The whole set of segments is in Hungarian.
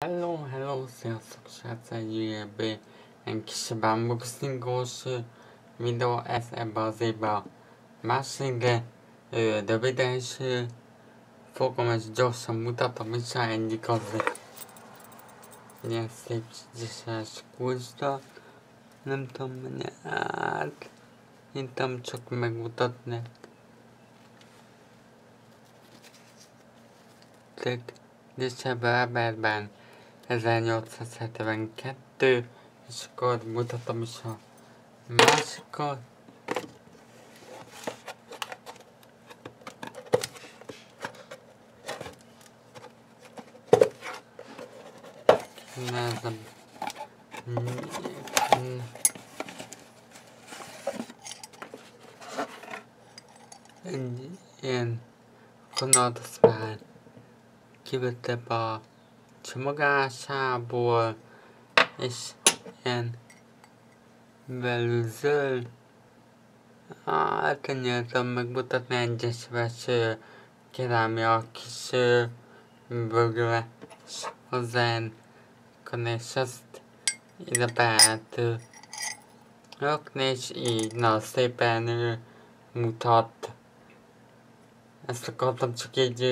Hello, sziasztok srácok, egy kisebb unboxingos videó, ez ebben az évben a másik, röviden is fogom és gyorsan mutatom is, egyik az ilyen szép Gyseves kulcsra, nem tudom mennyi át, intam csak megmutatni. Gysev Eberben 1872, és akkor mutatom is a másikat. Nézem. Egy ilyen kanadszpár kivettem a csomagásából, és ilyen belül zöld. Elkenyertem megmutatni egy Gyseves kerámia kis bögre, és hozzá és azt ide beállt rakni, és így na szépen mutat. Ezt akartam csak egy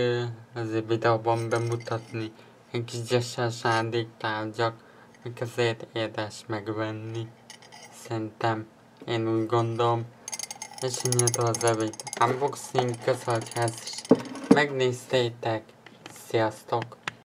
azért videóban bemutatni, egy kis Gyseves ajándéktárgyak, meg azért érdemes megvenni. Szerintem, én úgy gondolom. És ennyit az egy unboxing, köszönöm, hogy ezt is megnéztétek. Sziasztok!